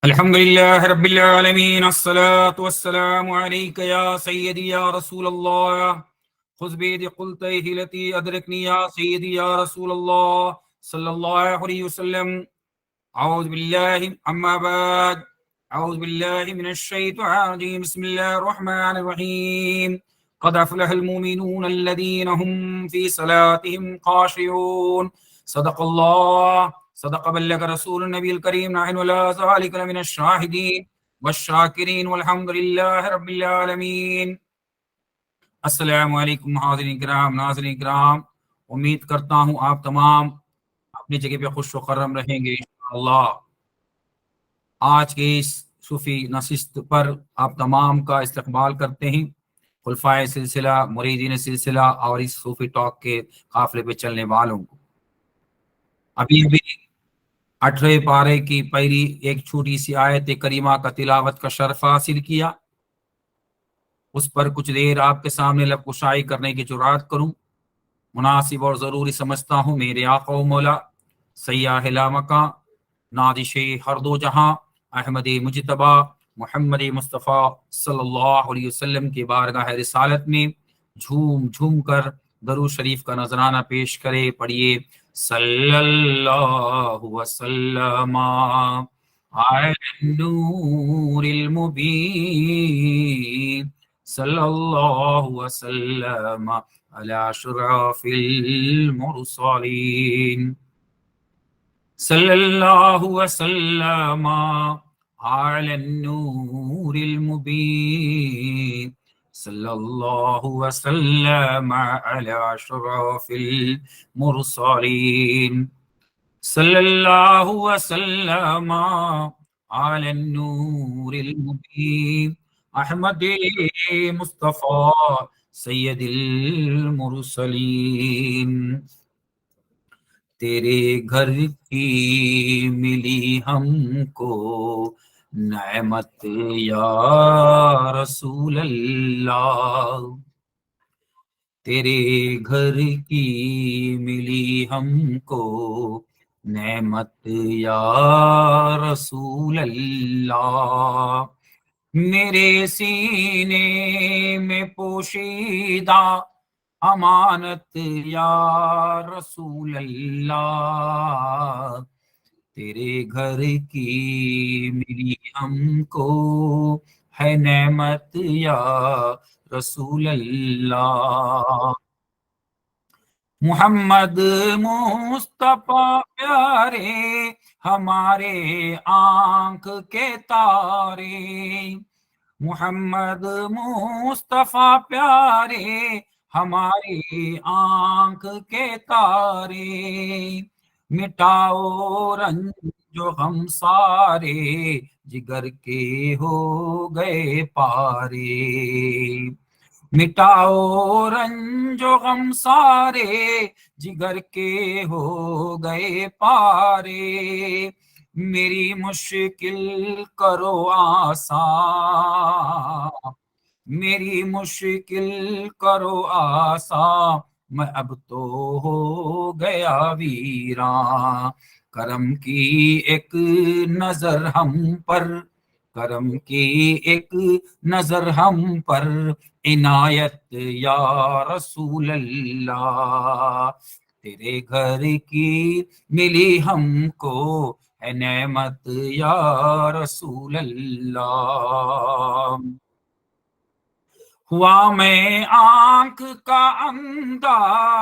الحمد لله رب العالمين، الصلاة والسلام عليك يا سيدي يا رسول الله. خذ بيدي قلتيه التي أدركني يا سيدي يا رسول الله صلى الله عليه وسلم. أعوذ بالله أما بعد. أعوذ بالله من الشيطان الرجيم. بسم الله الرحمن الرحيم. قد أفلح المؤمنون الذين هم في صلاتهم خاشعون. صدق الله. صدق بلغ رسول النبي الكريم. نحن ولا ذلك من الشاهدين والشاكرين والحمد لله رب العالمین. السلام علیکم حاضرین کرام، ناظرین کرام. امید کرتا ہوں آپ تمام اپنی جگہ پہ خوش و خرم رہیں گے انشاءاللہ. آج کے اس صوفی نشست پر آپ تمام کا استقبال کرتے ہیں، خلفائے سلسلہ، مریدین سلسلہ اور اس صوفی ٹاک کے قافلے پہ چلنے والوں کو. ابھی 18 پارے کی پہلی ایک چھوٹی سی آیت کریمہ کا تلاوت کا شرف حاصل کیا. اس پر کچھ دیر آپ کے سامنے لب کشائی کرنے کی جرات کروں مناسب اور ضروری سمجھتا ہوں. میرے آقا و مولا سیاح لامکاں، نادش ہر دو جہاں، احمد مجتبی محمد مصطفیٰ صلی اللہ علیہ وسلم کی بارگاہ رسالت میں جھوم جھوم کر درود شریف کا نذرانہ پیش کرے. پڑھیے صلی اللہ وسلم علی النور المبین، صلی اللہ وسلم علی اشرف المرسلین، صلی اللہ وسلم علی النور المبین، صلی اللہ وسلم علی اشرف المرسلین، صلی اللہ وسلم علی النور المبین، احمد مصطفیٰ سید المرسلین. تیرے گھر کی ملی ہم کو نعمت یا رسول اللہ، تیرے گھر کی ملی ہم کو نعمت یا رسول اللہ. میرے سینے میں پوشیدہ امانت یا رسول اللہ، تیرے گھر کی ملی ہم کو ہے نعمت یا رسول اللہ. محمد مصطفیٰ پیارے ہمارے آنکھ کے تارے، محمد مصطفیٰ پیارے ہمارے آنکھ کے تارے. مٹاؤ رنج جو ہم سارے جگر کے ہو گئے پارے، مٹاؤ رنج و غم سارے جگر کے ہو گئے پارے. میری مشکل کرو آسان، میری مشکل کرو آسان، میں اب تو ہو گیا ویراں. کرم کی ایک نظر ہم پر، کرم کی ایک نظر ہم پر عنایت یا رسول اللہ. تیرے گھر کی ملی ہم کو ہے نعمت یا رسول اللہ. ہوا میں آنکھ کا اندھا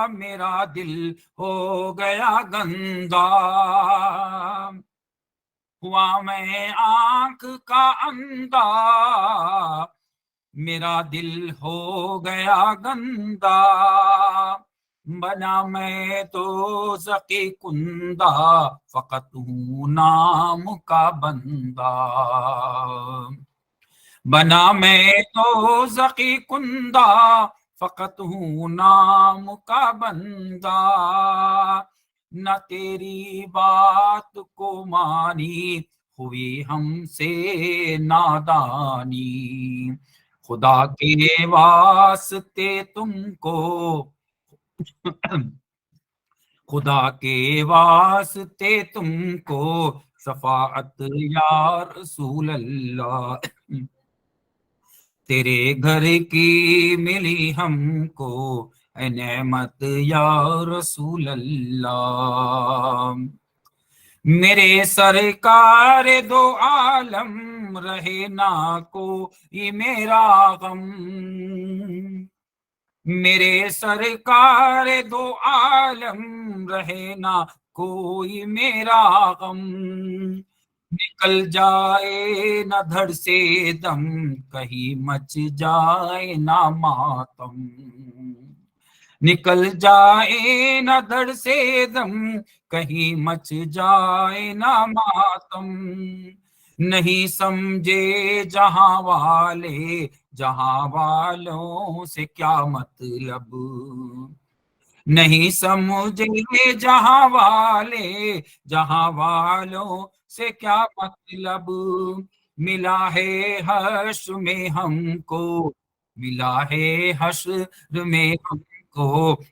میرا دل ہو گیا گندا، ہوا میں آنکھ کا اندھا میرا دل ہو گیا گندا. بنا میں تو ذقی کندہ فقط ہوں نام کا بندہ، بنا میں تو ذقی کندہ فقط ہوں نام کا بندہ. نہ تیری بات کو مانی ہوئی ہم سے نادانی، خدا کے واسطے تم کو، خدا کے واسطے تم کو شفاعت یا رسول اللہ، تیرے گھر کی ملی ہم کو اے نعمت یا رسول اللہ، میرے سرکار دو عالم رہے نہ کوئی میرا غم، میرے سرکار دو عالم رہے نہ کوئی میرا غم، نکل جائے نہ دھڑ سے دم کہیں مچ جائے نہ ماتم، نکل جائے نہ دھڑ سے دم کہیں مچ جائے نہ ماتم، نہیں سمجھے جہاں والے جہاں والوں سے کیا مطلب، نہیں سمجھے جہاں والے جہاں والوں سے کیا مطلب، ملا ہے حشر میں ہم کو، ملا ہے حشر میں ہم کو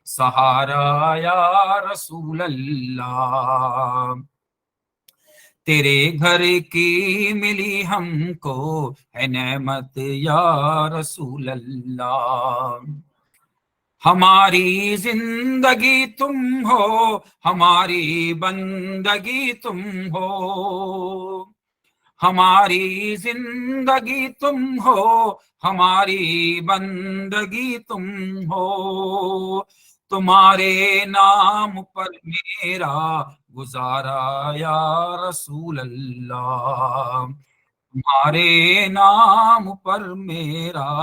سہارا یا رسول اللہ، تیرے گھر کی ملی ہم کو ہے نعمت یا رسول اللہ، ہماری زندگی تم ہو ہماری بندگی تم ہو، ہماری زندگی تم ہو ہماری بندگی تم ہو، تمہارے نام پر میرا گزارا یا رسول اللہ، تمہارے نام پر میرا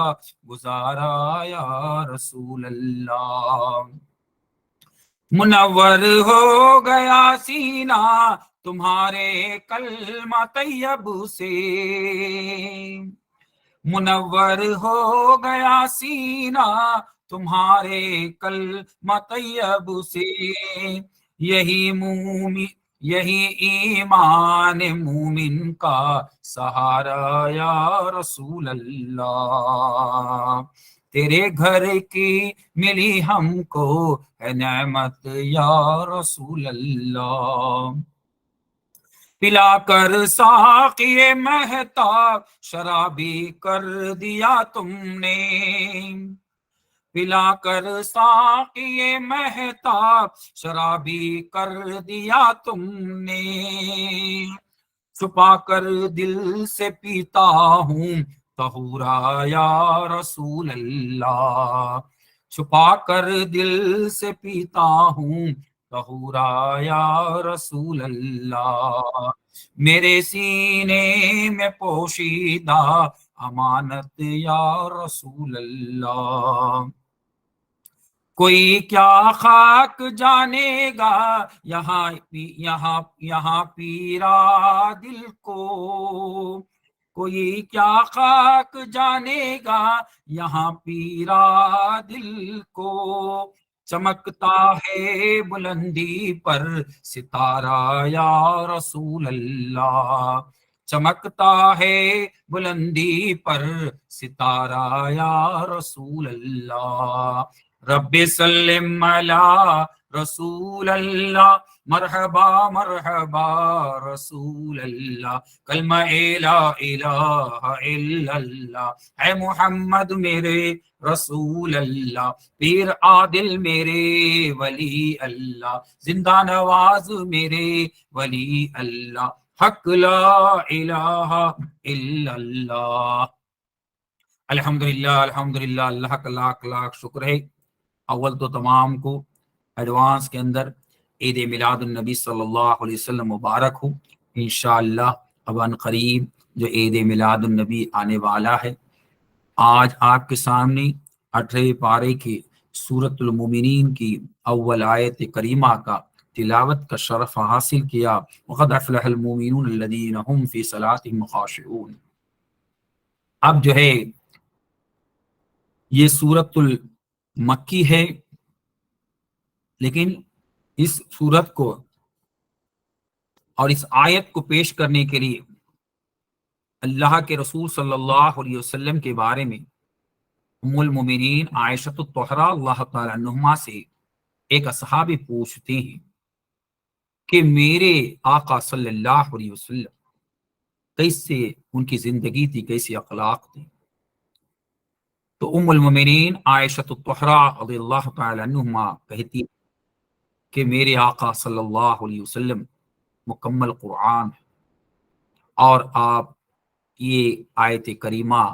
گزارا یا رسول اللہ، منور ہو گیا سینہ تمہارے کلمہ طیب سے، منور ہو گیا سینہ تمہارے کلمہ طیب سے، یہی ایمان مومن کا سہارا یا رسول اللہ، تیرے گھر کی ملی ہم کو ہے نعمت یا رسول اللہ، پلا کر ساقی مہتاب شرابی کر دیا تم نے، پلا کر ساقی مہتاب شرابی کر دیا تم نے، چھپا کر دل سے پیتا ہوں طہورا یا رسول اللہ، چھپا کر دل سے پیتا ہوں طہورا یا رسول اللہ، میرے سینے میں پوشیدہ امانت یا رسول اللہ، کوئی کیا خاک جانے گا یہاں پیرا دل کو، کوئی کیا خاک جانے گا یہاں پیرا دل کو، چمکتا ہے بلندی پر ستارہ یا رسول اللہ، چمکتا ہے بلندی پر ستارہ یا رسول اللہ، رب سلم علی رسول اللہ، مرحبا مرحبا رسول اللہ، کلمہ لا الہ الا اللہ، اے محمد میرے رسول اللہ، پیر عادل میرے ولی اللہ، زندہ نواز میرے ولی اللہ، حق لا الہ الا اللہ، الحمدللہ الحمدللہ، اللہ کا لاکھ لاکھ شکر ہے۔ اول تو تمام کو ایڈوانس کے اندر عید میلاد النبی صلی اللہ علیہ وسلم مبارک ہو، انشاءاللہ اب ان قریب جو عید میلاد النبی آنے والا ہے، آج آپ کے سامنے 18 پارے کی سورۃ المومنین کی اول آیت کریمہ کا تلاوت کا شرف حاصل کیا، وقد افلح المؤمنون الذین هم فی صلاتهم خاشعون۔ اب جو ہے یہ سورۃ المکی ہے، لیکن اس سورت کو اور اس آیت کو پیش کرنے کے لیے اللہ کے رسول صلی اللہ علیہ وسلم کے بارے میں ام المومنین عائشہ الطہرا اللہ تعالی عنہما سے ایک صحابی پوچھتے ہیں کہ میرے آقا صلی اللہ علیہ وسلم کیسے ان کی زندگی تھی، کیسی اخلاق تھی. تو ام المومنین عائشہ الطہرا رضی اللہ تعالی عنہما کہتی کہ میرے آقا صلی اللہ علیہ وسلم مکمل قرآن ہے، اور آپ یہ آیت کریمہ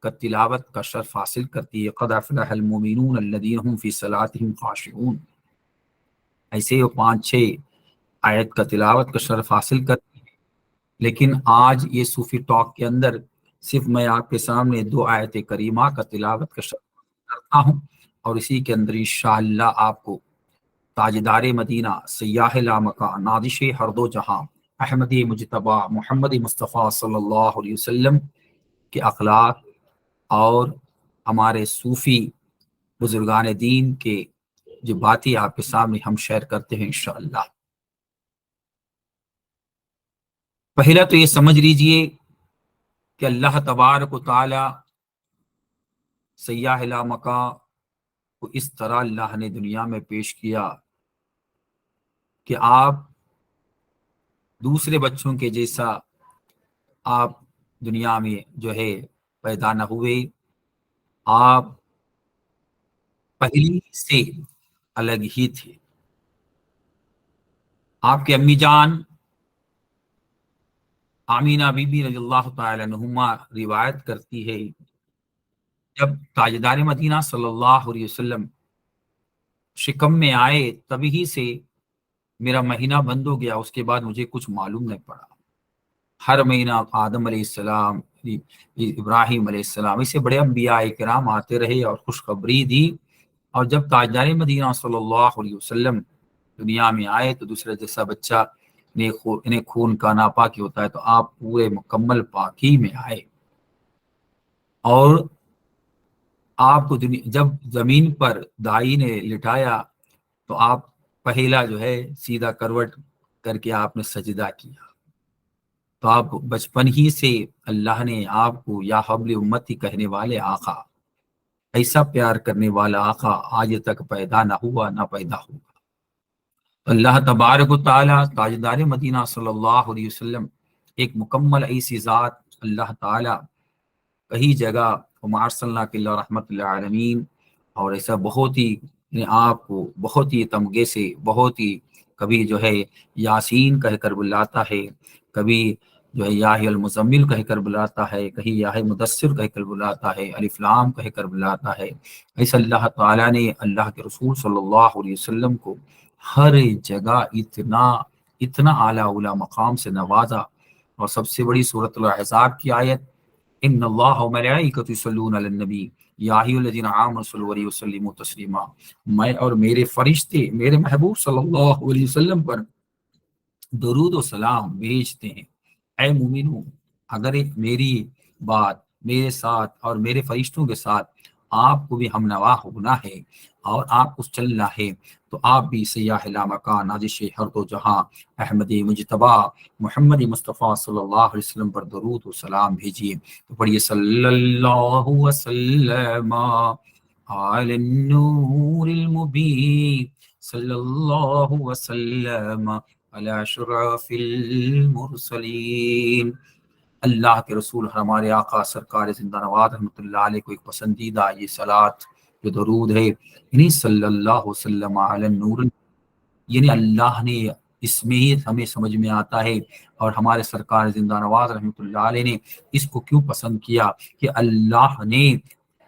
کا تلاوت کا شرف حاصل کرتی ہے، قد افلح المؤمنون الذین هم فی صلاتهم خاشعون. ایسے وہ 5-6 آیت کا تلاوت کا شرف حاصل کرتی ہے. لیکن آج یہ صوفی ٹاک کے اندر صرف میں آپ کے سامنے 2 آیت کریمہ کا تلاوت کا شرف کرتا ہوں، اور اسی کے اندر انشاءاللہ آپ کو تاجدار مدینہ، سیاح لامکان، نادش ہر دو جہاں، احمدی مجتبی محمد مصطفیٰ صلی اللہ علیہ وسلم کے اخلاق اور ہمارے صوفی بزرگان دین کے جو باتیں آپ کے سامنے ہم شیئر کرتے ہیں انشاءاللہ. پہلا تو یہ سمجھ لیجئے کہ اللہ تبارک و تعالی سیاح لامکان کو اس طرح اللہ نے دنیا میں پیش کیا کہ آپ دوسرے بچوں کے جیسا آپ دنیا میں جو ہے پیدا نہ ہوئے. آپ پہلی سے الگ ہی تھے. آپ کے امی جان آمینہ بی بی رضی اللہ تعالی عنہما روایت کرتی ہے، جب تاجدار مدینہ صلی اللہ علیہ وسلم شکم میں آئے تبھی سے میرا مہینہ بند ہو گیا، اس کے بعد مجھے کچھ معلوم نہیں پڑا. ہر مہینہ آدم علیہ السلام، ابراہیم علیہ السلام، اسے بڑے انبیاء کرام آتے رہے اور خوشخبری دی. اور جب تاجدار مدینہ صلی اللہ علیہ وسلم دنیا میں آئے تو دوسرے جیسا بچہ انہیں خون کا ناپاکی ہوتا ہے، تو آپ پورے مکمل پاکی میں آئے. اور آپ کو جب زمین پر دائی نے لٹایا تو آپ پہلا جو ہے سیدھا کروٹ کر کے آپ نے سجدہ کیا. تو آپ بچپن ہی سے اللہ نے آپ کو یا حبل امتی کہنے والے آقا، ایسا پیار کرنے والا آقا آج تک پیدا نہ ہوا نہ پیدا ہوگا. اللہ تبارک و تعالی تاجدار مدینہ صلی اللہ علیہ وسلم ایک مکمل ایسی ذات اللہ تعالی کئی جگہ وما ارسلناک الا رحمت للعالمین، اور ایسا بہت ہی آپ کو بہت ہی تمغے سے بہت ہی کبھی جو ہے یاسین کہہ کر بلاتا ہے، کبھی جو ہے یا المزمل کہہ کر بلاتا ہے، کہیں یا مدثر کہہ کر بلاتا ہے، الف لام کہہ کر بلاتا ہے. ایسا اللہ تعالیٰ نے اللہ کے رسول صلی اللہ علیہ وسلم کو ہر جگہ اتنا اعلیٰ اولا مقام سے نوازا. اور سب سے بڑی سورۃ الاحزاب کی آیت ان اللہ وملائکۃ یصلون علی النبی یا ایھا الذین آمنوا صلوا علیہ وسلموا تسلیما، میں اور میرے فرشتے میرے محبوب صلی اللہ علیہ وسلم پر درود و سلام بھیجتے ہیں. اے مومنو، اگر میری بات میرے ساتھ اور میرے فرشتوں کے ساتھ آپ کو بھی ہم نوا ہونا ہے اور آپ کو چلنا ہے، تو آپ بھی سیاح لامکان نازش ہر دو جہاں احمدی مجتبی محمد مصطفیٰ صلی اللہ علیہ وسلم پر درود و سلام بھیجیے. تو پڑھیے صلی اللہ وسلم علی النور المبین، صلی اللہ وسلم علی اشرف المرسلین. اللہ کے رسول ہمارے آقا سرکار زندہ نواز رحمۃ اللہ علیہ کو ایک پسندیدہ یہ صلات جو درود ہے، یعنی صلی اللہ وسلم علی النور، یعنی اللہ نے اس میں ہی ہمیں سمجھ میں آتا ہے اور ہمارے سرکار زندہ نواز رحمۃ اللہ علیہ نے اس کو کیوں پسند کیا کہ اللہ نے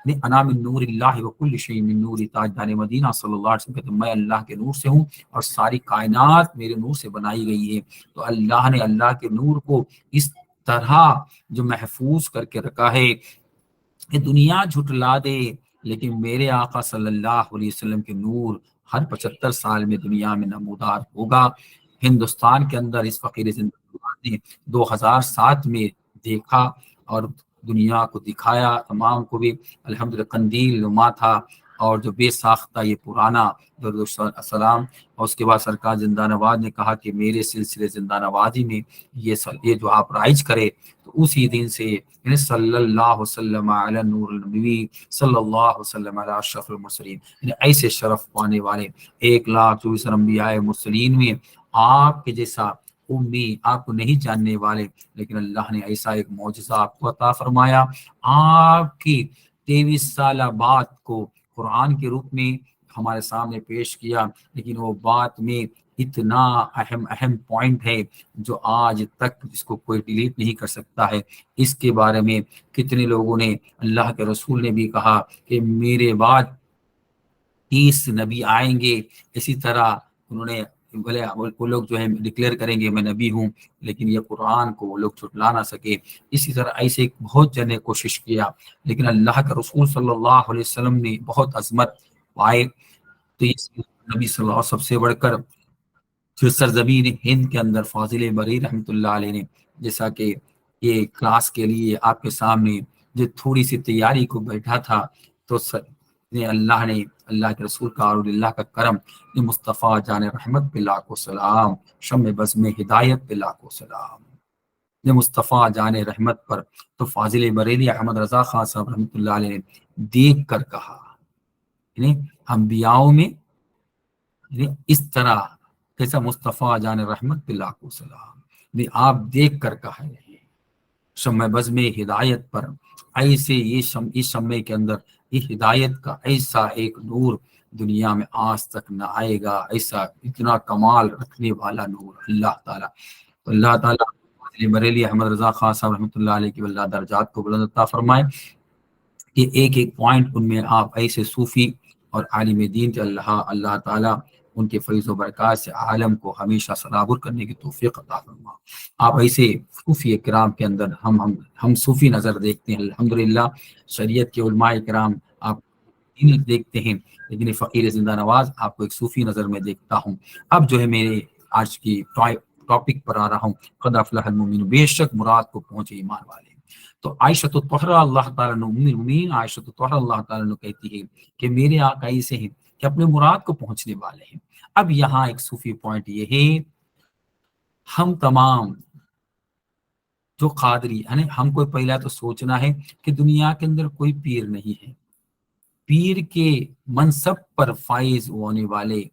انا من نور اللہ وکل شیء من نور، تاجدار مدینہ صلی اللہ علیہ وسلم کہتے ہیں میں اللہ کے نور سے ہوں اور ساری کائنات میرے نور سے بنائی گئی ہے. تو اللہ نے اللہ کے نور کو اس طرح جو محفوظ کر کے رکھا ہے کہ دنیا جھٹلا دے لیکن میرے آقا صلی اللہ علیہ وسلم کے نور ہر 75 سال میں دنیا میں نمودار ہوگا. ہندوستان کے اندر اس فقیر زندگی نے 2007 میں دیکھا اور دنیا کو دکھایا، تمام کو بھی الحمدللہ قندیل نما تھا اور جو بے ساختہ یہ پرانا درود السلام. اور اس کے بعد سرکار زندہ نواز نے کہا کہ میرے سلسلے زندہ نوازی میں یہ جو آپ رائج کرے، تو اسی دن سے یعنی صلی اللہ وسلم علی نور النبی صلی اللہ وسلم علی اشرف المرسلین، یعنی ایسے شرف پانے والے 124 انبیاء مرسلین میں آپ کے جیسا امی آپ کو نہیں جاننے والے، لیکن اللہ نے ایسا ایک معجزہ آپ کو عطا فرمایا، آپ کی 23 سالہ بات کو قرآن کے روپ میں ہمارے سامنے پیش کیا، لیکن وہ بات میں اتنا اہم پوائنٹ ہے جو آج تک اس کو کوئی ڈیلیٹ نہیں کر سکتا ہے۔ اس کے بارے میں کتنے لوگوں نے، اللہ کے رسول نے بھی کہا کہ میرے بعد 30 نبی آئیں گے، اسی طرح انہوں نے بولے وہ لوگ جو ہے ڈکلیئر کریں گے میں نبی ہوں، لیکن یہ قرآن کو وہ لوگ چھٹلا نہ سکے۔ اسی طرح ایسے بہت جن نے کوشش کیا، لیکن اللہ کا رسول صلی اللہ علیہ وسلم نے بہت عظمت پائے، تو یہ نبی صلی اللہ علیہ وسلم سب سے بڑھ کر جو سرزمین ہند کے اندر فاضل بری رحمۃ اللہ علیہ نے، جیسا کہ یہ کلاس کے لیے آپ کے سامنے جو تھوڑی سی تیاری کو بیٹھا تھا، تو اللہ نے، اللہ کے رسول کا اور اللہ کا کرم، یہ مصطفیٰ جان رحمت پہ لاکھوں سلام، شمع بزم ہدایت پہ لاکھوں سلام، یہ مصطفیٰ جان رحمت پر۔ تو فاضل بریلی احمد رضا خان صاحب رحمۃ اللہ علیہ نے دیکھ کر کہا، یعنی انبیاؤں میں اس طرح کیسا مصطفیٰ جان رحمت پہ لاکھوں سلام، آپ دیکھ کر کہا ہے شمع بزم ہدایت پر، ایسے یہ اس شمع کے اندر یہ ہدایت کا ایسا ایک نور دنیا میں آج تک نہ آئے گا، ایسا اتنا کمال رکھنے والا نور اللہ تعالیٰ۔ تو اللہ تعالیٰ بریلی احمد رضا خان صاحب رحمۃ اللہ علیہ کی اللہ درجات کو بلند عطا فرمائے کہ ایک ایک پوائنٹ ان میں آپ ایسے صوفی اور عالم دین کے اللہ تعالیٰ ان کے فیض و برکات سے عالم کو ہمیشہ سرابر کرنے کی توفیق عطا فرما۔ آپ ایسے صوفی کرام کے اندر ہم صوفی نظر دیکھتے ہیں، الحمدللہ شریعت کے علماء کرام آپ دیکھتے ہیں، لیکن فقیر زندہ نواز آپ کو ایک صوفی نظر میں دیکھتا ہوں۔ اب جو ہے میرے آج کی ٹاپک پر آ رہا ہوں، قد افلح المؤمنون، بے شک مراد کو پہنچے ایمان والے۔ تو عائشہ طہرہ اللہ تعالیٰ نے، ام المؤمنین عائشہ طہرہ اللہ تعالیٰ نے کہتی ہے کہ میرے آقا ایسے ہیں کہ اپنے مراد کو پہنچنے والے ہیں۔ اب یہاں ایک صوفی پوائنٹ یہ ہے، ہم تمام جو قادری، یعنی ہم کو پہلا تو سوچنا ہے کہ دنیا کے اندر کوئی پیر نہیں ہے، پیر کے منصب پر فائز ہونے والے،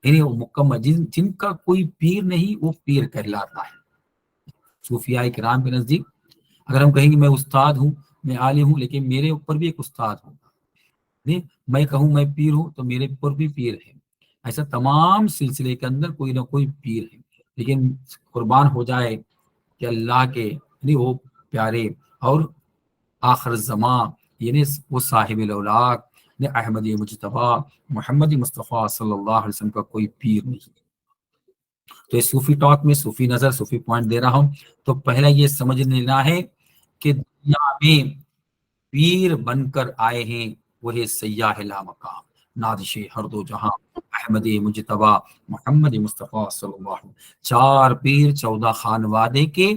یعنی وہ مکمل جن کا کوئی پیر نہیں وہ پیر کہلاتا ہے صوفیاء کرام کے نزدیک۔ اگر ہم کہیں گے میں استاد ہوں، میں عالم ہوں، لیکن میرے اوپر بھی ایک استاد ہوگا، میں کہوں میں پیر ہوں تو میرے اوپر بھی پیر ہے، ایسا تمام سلسلے کے اندر کوئی نہ کوئی پیر ہے۔ لیکن قربان ہو جائے کہ اللہ کے وہ پیارے اور آخر زمان، یعنی وہ صاحب الاولاق احمد مجتبی محمد مصطفیٰ صلی اللہ علیہ وسلم کا کوئی پیر نہیں۔ تو یہ صوفی ٹاک میں صوفی نظر، صوفی پوائنٹ دے رہا ہوں۔ تو پہلا یہ سمجھ لینا ہے کہ دنیا میں پیر بن کر آئے ہیں وہ سیاح لامقام، نادش ہر دو جہاں احمد مجتبی محمد مصطفیٰ صلی اللہ علیہ وسلم، 4 پیر 14 خانوادے کے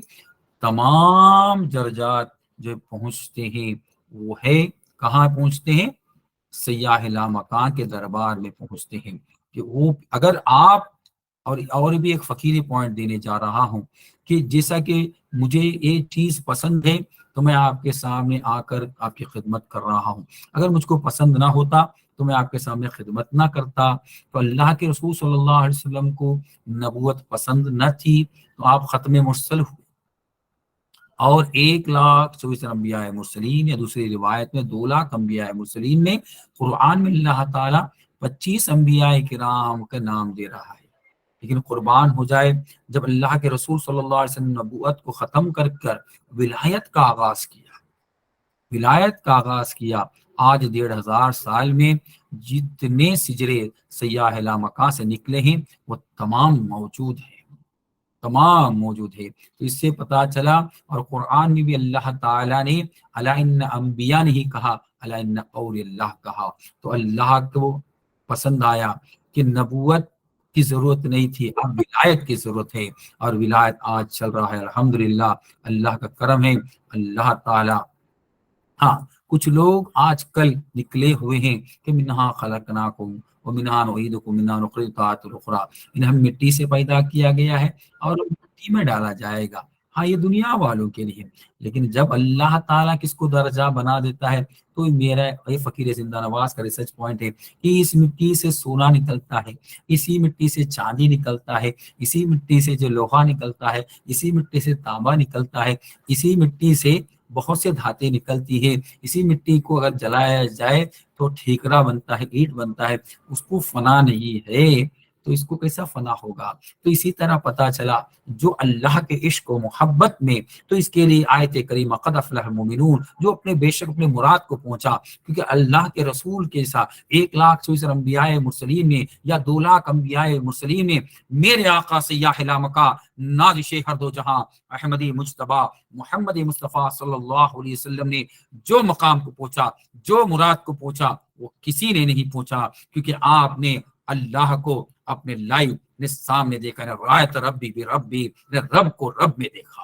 تمام درجات جو پہنچتے ہیں وہ ہے کہاں پہنچتے ہیں؟ سیاح لامکان کے دربار میں پہنچتے ہیں۔ کہ وہ اگر آپ اور بھی ایک فقیری پوائنٹ دینے جا رہا ہوں کہ جیسا کہ مجھے ایک چیز پسند ہے تو میں آپ کے سامنے آ کر آپ کی خدمت کر رہا ہوں، اگر مجھ کو پسند نہ ہوتا تو میں آپ کے سامنے خدمت نہ کرتا۔ تو اللہ کے رسول صلی اللہ علیہ وسلم کو نبوت پسند نہ تھی تو آپ ختم مرسل ہوئے، اور 1,24,000 انبیاء مرسلین، یا دوسری روایت میں 2,00,000 انبیاء مرسلین میں قرآن میں اللہ تعالیٰ 25 انبیاء کرام کا نام دے رہا ہے۔ لیکن قربان ہو جائے جب اللہ کے رسول صلی اللہ علیہ وسلم نبوت کو ختم کر ولایت کا آغاز کیا، آج 1,500 سال میں جتنے سجرے سیاح لامکان سے نکلے ہیں وہ تمام موجود ہے۔ تو اس سے پتا چلا، اور قرآن میں بھی اللہ تعالیٰ نے الا ان انبیاء نہیں کہا، الا ان اولیاء اللہ کہا۔ تو اللہ کو پسند آیا کہ نبوت کی ضرورت نہیں تھی، اب ولایت کی ضرورت ہے، اور ولایت آج چل رہا ہے، الحمدللہ اللہ کا کرم ہے۔ اللہ تعالیٰ، ہاں کچھ لوگ آج کل نکلے ہوئے ہیں کہ منہا خلقناکم ومنہا نعیدکم ومنہا نخرجکم تارۃ اخری، انہیں ہم مٹی سے پیدا کیا گیا ہے اور مٹی میں ڈالا جائے گا۔ ہاں یہ دنیا والوں کے لیے، لیکن جب اللہ تعالیٰ کس کو درجہ بنا دیتا ہے تو میرا یہ فقیر زندہ نواز کا ریسرچ پوائنٹ ہے کہ اس مٹی سے سونا نکلتا ہے، اسی مٹی سے چاندی نکلتا ہے، اسی مٹی سے جو لوہا نکلتا ہے، اسی مٹی سے تانبا نکلتا ہے، اسی مٹی سے بہت سے دھاتیں نکلتی ہے، اسی مٹی کو اگر جلایا جائے تو ٹھیکرا بنتا ہے، اینٹ بنتا ہے، اس کو فنا نہیں ہے تو اس کو کیسا فنا ہوگا؟ تو اسی طرح پتا چلا جو اللہ کے عشق و محبت میں، تو اس کے لیے آیت کریمہ قد افلح المؤمنون، جو اپنے بے شک اپنے مراد کو پہنچا، کیونکہ اللہ کے رسول کے ساتھ 1,00,000 انبیاء مرسلین میں یا 2,00,000 انبیاء مرسلین میں میرے آقا سیاح لامکا نازش ہر دو جہاں احمدی مجتبی محمد مصطفیٰ صلی اللہ علیہ وسلم نے جو مقام کو پہنچا، جو مراد کو پہنچا، وہ کسی نے نہیں پہنچا، کیونکہ آپ نے اللہ کو اپنے لائیو نے سامنے دیکھا، رایت ربی بھی ربی، نے رب کو رب میں دیکھا۔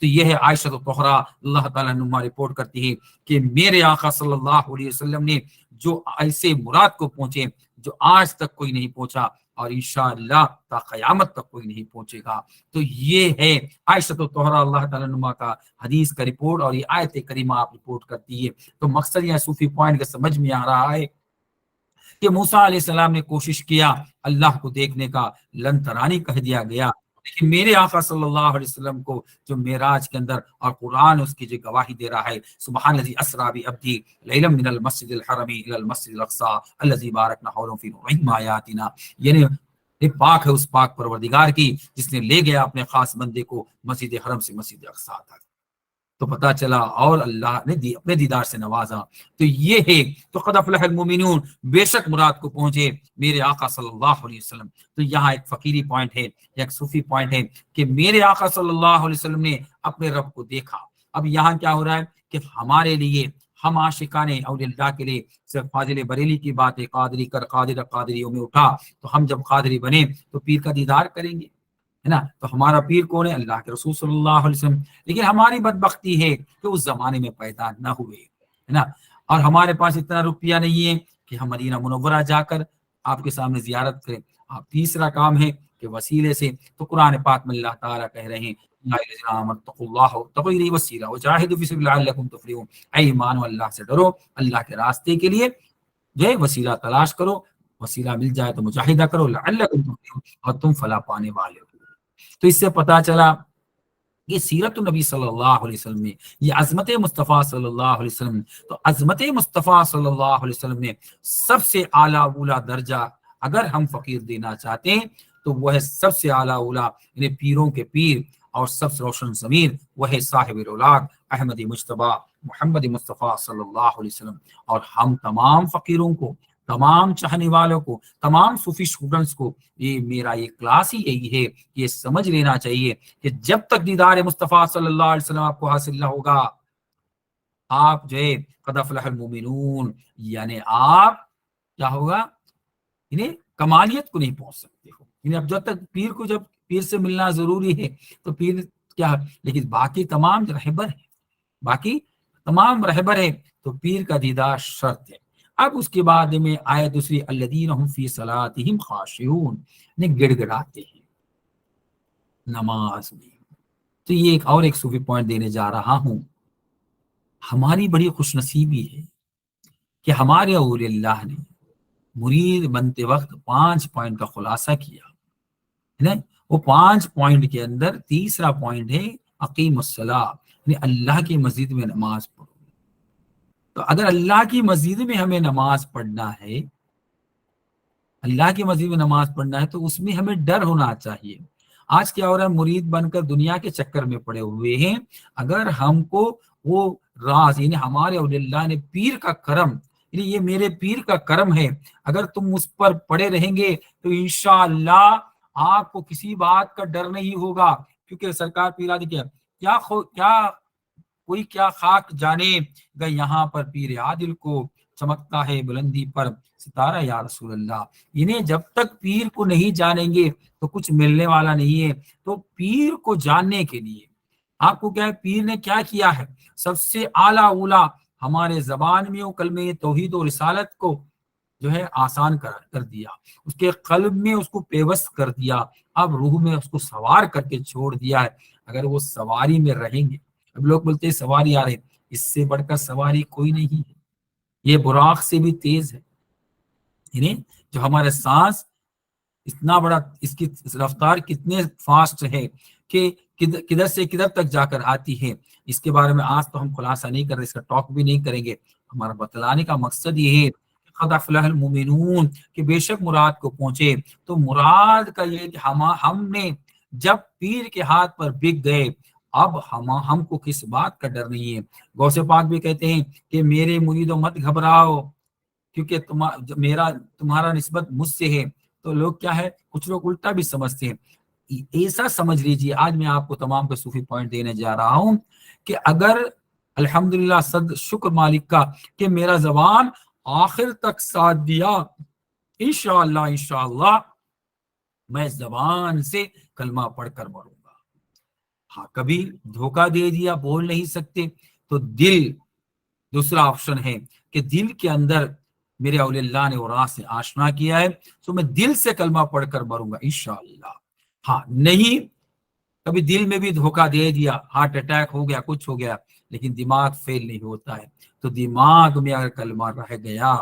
تو یہ ہے عائشہ طہرا اللہ تعالیٰ نما رپورٹ کرتی ہے کہ میرے آقا صلی اللہ علیہ وسلم نے جو ایسے مراد کو پہنچے جو آج تک کوئی نہیں پہنچا، اور انشاءاللہ تا قیامت تک کوئی نہیں پہنچے گا۔ تو یہ ہے عائشہ طہرا اللہ تعالیٰ نما کا حدیث کا رپورٹ، اور یہ آیت کریمہ آپ رپورٹ کرتی ہے۔ تو مقصد یہ صوفی پوائنٹ کا سمجھ میں آ رہا ہے کہ موسیٰ علیہ السلام نے کوشش کیا اللہ کو دیکھنے کا، لن ترانی کہہ دیا گیا، لیکن میرے آقا صلی اللہ علیہ وسلم کو جو معراج کے اندر، اور قرآن اس کی جو گواہی دے رہا ہے، سبحان الذی اسری بعبدہ لیلا من المسجد الحرم الی المسجد الاقصی الذی بارکنا حولہ فی نعیم آیاتنا، یعنی یہ پاک ہے اس پاک پروردگار کی جس نے لے گیا اپنے خاص بندے کو مسجد حرم سے مسجد اقصی تک۔ تو پتا چلا اور اللہ نے اپنے دیدار سے نوازا۔ تو یہ ہے تو قد افلح المؤمنون، بے شک مراد کو پہنچے میرے آقا صلی اللہ علیہ وسلم۔ تو یہاں ایک فقیری پوائنٹ ہے، ایک صوفی پوائنٹ ہے کہ میرے آقا صلی اللہ علیہ وسلم نے اپنے رب کو دیکھا۔ اب یہاں کیا ہو رہا ہے کہ ہمارے لیے، ہم عاشقان اولیاء اللہ کے لیے، صرف فاضل بریلی کی بات ہے، قادری کر قادر قادریوں میں اٹھا، تو ہم جب قادری بنے تو پیر کا دیدار کریں گے، ہے نا؟ تو ہمارا پیر کون ہے؟ اللہ کے رسول صلی اللہ علیہ وسلم۔ لیکن ہماری بدبختی ہے کہ اس زمانے میں پیدا نہ ہوئے، ہے نا؟ اور ہمارے پاس اتنا روپیہ نہیں ہے کہ ہم مدینہ منورہ جا کر آپ کے سامنے زیارت کریں۔ آپ تیسرا کام ہے کہ وسیلے سے، تو قرآن پاک میں اللہ تعالیٰ کہہ رہے ہیں اے ایمان و اللہ سے ڈرو، اللہ کے راستے کے لیے جو ہے وسیلہ تلاش کرو، وسیلہ مل جائے تو مجاہدہ کرو، لعلکم تفلحون، اور تم فلاح پانے والے ہو۔ تو اس سے پتا چلا یہ سیرت النبی صلی اللہ علیہ وسلم میں، یہ عظمت مصطفیٰ صلی اللہ علیہ وسلم۔ تو عظمت مصطفیٰ صلی اللہ علیہ وسلم نے سب سے اعلیٰ اولا درجہ اگر ہم فقیر دینا چاہتے ہیں تو وہ ہے سب سے اعلیٰ اولا، یعنی پیروں کے پیر اور سب سے روشن ضمیر وہ ہے صاحب الولاق احمدی مجتبی محمد مصطفیٰ صلی اللہ علیہ وسلم۔ اور ہم تمام فقیروں کو، تمام چاہنے والوں کو، تمام صوفی اسٹوڈنٹس کو یہ میرا یہ کلاس ہی یہی ہے، یہ سمجھ لینا چاہیے کہ جب تک دیدار مصطفیٰ صلی اللہ علیہ وسلم آپ کو حاصل نہ ہوگا، آپ جو ہے قد افلح المؤمنون، یعنی آپ کیا ہوگا، یعنی کمالیت کو نہیں پہنچ سکتے ہو۔ یعنی اب جب تک پیر کو، جب پیر سے ملنا ضروری ہے تو پیر کیا، لیکن باقی تمام رہبر ہے، باقی تمام رہبر ہے تو پیر کا دیدار شرط ہے۔ اب اس کے بعد میں آئے دوسری الذین هم فی صلاتهم خاشعون، نے گڑ گڑاتے ہیں نماز میں۔ تو یہ ایک صوفی پوائنٹ دینے جا رہا ہوں۔ ہماری بڑی خوش نصیبی ہے کہ ہمارے اولیاء اللہ نے مرید بنتے وقت 5 پوائنٹ کا خلاصہ کیا ہے نا۔ وہ 5 پوائنٹ کے اندر تیسرا پوائنٹ ہے اقیم الصلاۃ، یعنی اللہ کی مسجد میں نماز پڑھو۔ تو اگر اللہ کی مسجد میں ہمیں نماز پڑھنا ہے، اللہ کی مسجد میں نماز پڑھنا ہے تو اس میں ہمیں ڈر ہونا چاہیے۔ آج کیا ہو رہا ہے، مرید بن کر دنیا کے چکر میں پڑے ہوئے ہیں۔ اگر ہم کو وہ راز، یعنی ہمارے اولیاء اللہ نے پیر کا کرم، یعنی یہ میرے پیر کا کرم ہے، اگر تم اس پر پڑے رہیں گے تو انشاءاللہ آپ کو کسی بات کا ڈر نہیں ہوگا، کیونکہ سرکار پیرا نے کیا کوئی کیا خاک جانے گا یہاں پر پیر عادل کو، چمکتا ہے بلندی پر ستارہ یا رسول اللہ۔ یعنی جب تک پیر کو نہیں جانیں گے تو کچھ ملنے والا نہیں ہے۔ تو پیر کو جاننے کے لیے آپ کو کیا ہے، پیر نے کیا کیا ہے، سب سے اعلیٰ اولا ہمارے زبان میں وہ کلمہ توحید و رسالت کو جو ہے آسان کر دیا، اس کے قلب میں اس کو پیوست کر دیا، اب روح میں اس کو سوار کر کے چھوڑ دیا ہے۔ اگر وہ سواری میں رہیں گے. اب لوگ بولتے ہیں سواری آ رہے، اس سے بڑھ کر سواری کوئی نہیں ہے، یہ براق سے بھی تیز ہے. یعنی جو ہمارے سانس اتنا بڑا، اس کی رفتار کتنے فاسٹ ہے کہ کدھر سے کدھر تک جا کر آتی ہے. اس کے بارے میں آج تو ہم خلاصہ نہیں کر رہے، اس کا ٹاک بھی نہیں کریں گے. ہمارا بتلانے کا مقصد یہ ہے قد افلح المؤمنون کہ بے شک مراد کو پہنچے. تو مراد کا یہ کہ ہم نے جب پیر کے ہاتھ پر بک گئے، اب ہم کو کس بات کا ڈر نہیں ہے. غوث پاک بھی کہتے ہیں کہ میرے مریدوں مت گھبراؤ، کیونکہ تمہارا نسبت مجھ سے ہے. تو لوگ کیا ہے، کچھ لوگ الٹا بھی سمجھتے ہیں. ایسا سمجھ لیجیے، آج میں آپ کو تمام کو صوفی پوائنٹ دینے جا رہا ہوں کہ اگر الحمدللہ صد شکر مالک کا کہ میرا زبان آخر تک ساتھ دیا، انشاءاللہ میں زبان سے کلمہ پڑھ کر مروں گا. ہاں کبھی دھوکہ دے دیا، بول نہیں سکتے، تو دل دوسرا آپشن ہے کہ دل کے اندر میرے اولیاء اللہ نے وہ راہ سے آشنا کیا ہے، تو میں دل سے کلمہ پڑھ کر مروں گا انشاءاللہ. ہاں نہیں، کبھی دل میں بھی دھوکہ دے دیا، ہارٹ اٹیک ہو گیا، کچھ ہو گیا، لیکن دماغ فیل نہیں ہوتا ہے. تو دماغ میں اگر کلمہ رہ گیا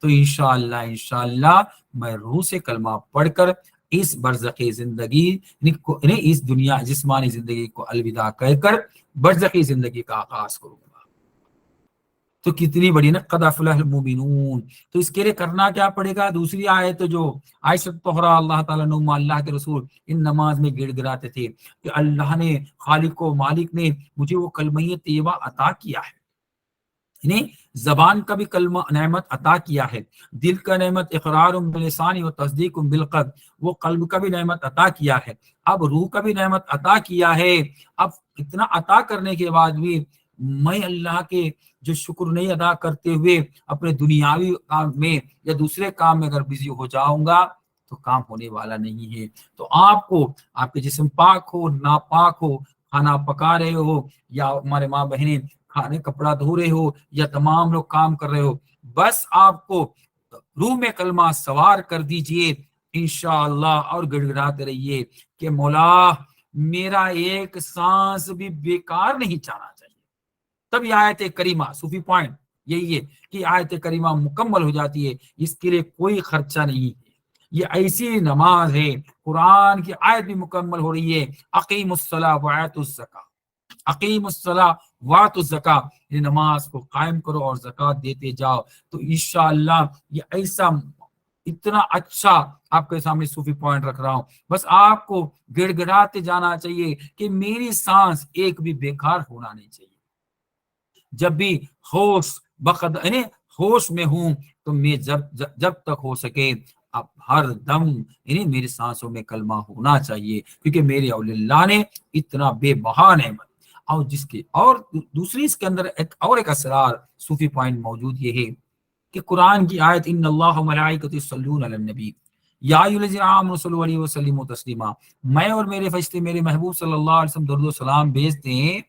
تو انشاءاللہ میں روح سے کلمہ پڑھ کر اس برزخی زندگی، اس دنیا جسمانی زندگی کو الوداع کہہ کر برزخی زندگی کا آغاز کروں گا. تو کتنی بڑی نا قد افلح المؤمنون. تو اس کے لیے کرنا کیا پڑے گا؟ دوسری آیت جو عائشہ طہرا اللہ تعالیٰ عنہا، اللہ کے رسول ان نماز میں گڑ گڑاتے تھے کہ اللہ نے، خالق و مالک نے مجھے وہ کلمہ طیبہ عطا کیا ہے. یعنی زبان کا بھی کلمہ نعمت عطا کیا ہے، دل کا نعمت اقرار باللسان و تصدیق بالقلب، وہ قلب کا بھی نعمت عطا کیا ہے. اب روح کا بھی نعمت عطا کیا ہے. اب اتنا عطا کرنے کے بعد بھی میں اللہ کے جو شکر نہیں ادا کرتے ہوئے اپنے دنیاوی کام میں یا دوسرے کام میں اگر بزی ہو جاؤں گا تو کام ہونے والا نہیں ہے. تو آپ کو، آپ کے جسم پاک ہو ناپاک ہو، کھانا پکا رہے ہو یا ہمارے ماں بہنیں کھانے کپڑا دھو رہے ہو یا تمام لوگ کام کر رہے ہو، بس آپ کو روح میں کلمہ سوار کر دیجئے انشاءاللہ، اور گڑ گڑاتے رہیے کہ مولا میرا ایک سانس بھی بیکار نہیں جانا چاہیے. تب یہ آیت کریمہ، صوفی پوائنٹ یہی ہے کہ آیت کریمہ مکمل ہو جاتی ہے. اس کے لیے کوئی خرچہ نہیں ہے. یہ ایسی نماز ہے، قرآن کی آیت بھی مکمل ہو رہی ہے. اقیم الصلاۃ وآتوا الزکاۃ، اقیم الصلاۃ وآتوا الزکاۃ، یہ نماز کو قائم کرو اور زکوٰۃ دیتے جاؤ. تو انشاءاللہ یہ ایسا اتنا اچھا آپ کے سامنے صوفی پوائنٹ رکھ رہا ہوں. بس آپ کو گڑ گڑاتے جانا چاہیے کہ میری سانس ایک بھی بیکار ہونا نہیں چاہیے. جب بھی یعنی ہوش میں ہوں تو میں جب تک ہو سکے اب ہر دم یعنی میری سانسوں میں کلمہ ہونا چاہیے، کیونکہ میرے اولیاء اللہ نے اتنا بے بہا نعمت. اور جس کے اور دوسری اس کے اندر ایک اسرار صوفی پوائنٹ موجود یہ ہے کہ قرآن کی آیت ان اللہ و ملائکۃ یصلون علی النبی یا ایھا الذین آمنوا صلوا علیہ وسلموا تسلیما، میں اور میرے فرشتے میرے محبوب صلی اللہ علیہ وسلم درود و سلام بھیجتے ہیں.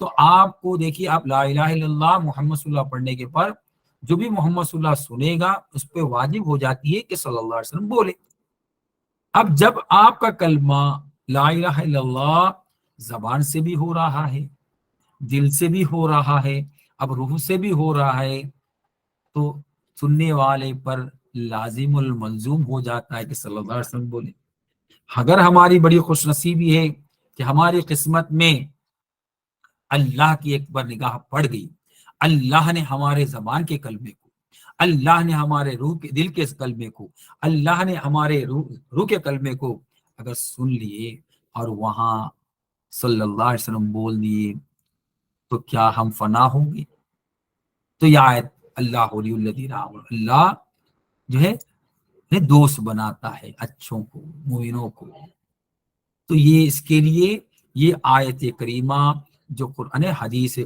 تو آپ کو دیکھیے، آپ لا الہ الا اللہ محمد صلی اللہ پڑھنے کے پر جو بھی محمد صلی اللہ سنے گا اس پہ واجب ہو جاتی ہے کہ صلی اللہ علیہ وسلم بولے. اب جب آپ کا کلمہ لا الہ الا اللہ زبان سے بھی ہو رہا ہے، دل سے بھی ہو رہا ہے، اب روح سے بھی ہو رہا ہے، تو سننے والے پر لازم الملزوم ہو جاتا ہے کہ صلی اللہ علیہ وسلم بولے. اگر ہماری بڑی خوش نصیبی ہے کہ ہماری قسمت میں اللہ کی ایک بار نگاہ پڑ گئی، اللہ نے ہمارے زبان کے کلمے کو، اللہ نے ہمارے روح کے دل کے کلمے کو، اللہ نے ہمارے روح کے کلمے کو اگر سن لیے اور وہاں صلی اللہ علیہ وسلم بول دیے تو کیا ہم فنا ہوں گے؟ تو یہ آیت اللہ ولی الذین آمنوا، اللہ جو ہے دوست بناتا ہے اچھوں کو، مومنوں کو. تو یہ اس کے لیے یہ آیت کریمہ جو قرآن حدیث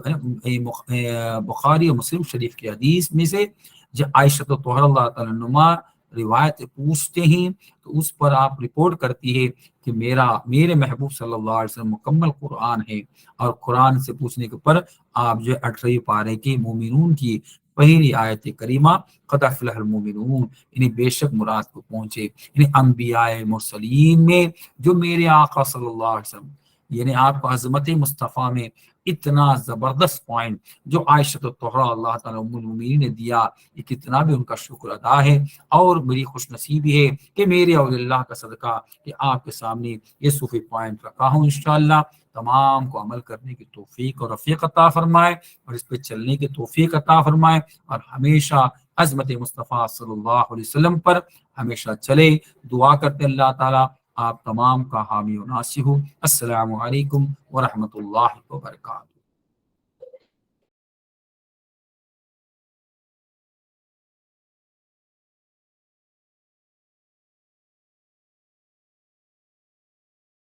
بخاری و مسلم شریف کی حدیث میں سے جو عائشہ طہرا اللہ تعالیٰ عنہا روایت پوچھتے ہیں تو اس پر آپ رپورٹ کرتی ہے کہ میرے محبوب صلی اللہ علیہ وسلم مکمل قرآن ہے، اور قرآن سے پوچھنے کے پر آپ جو 18 پارے کے مومنون کی پہلی آیت کریمہ قد افلح المؤمنون یعنی بے شک مراد کو پہنچے. یعنی انبیاء مرسلین میں جو میرے آقا صلی اللہ علیہ وسلم یعنی آپ کو عظمت مصطفیٰ میں اتنا زبردست پوائنٹ جو عائشۃ الطہرا اللہ تعالیٰ ام المؤمنین نے دیا، یہ کتنا بھی ان کا شکر ادا ہے، اور میری خوش نصیبی ہے کہ میرے اولیاء اللہ کا صدقہ کہ آپ کے سامنے یہ صوفی پوائنٹ رکھا ہوں۔ انشاءاللہ تمام کو عمل کرنے کی توفیق اور رفیق عطا فرمائے، اور اس پہ چلنے کی توفیق عطا فرمائے، اور ہمیشہ عظمت مصطفیٰ صلی اللہ علیہ وسلم پر ہمیشہ چلے۔ دعا کرتے اللہ تعالیٰ آپ تمام کا حامی و ناصر ہو۔ السلام علیکم ورحمۃ اللہ وبرکاتہ۔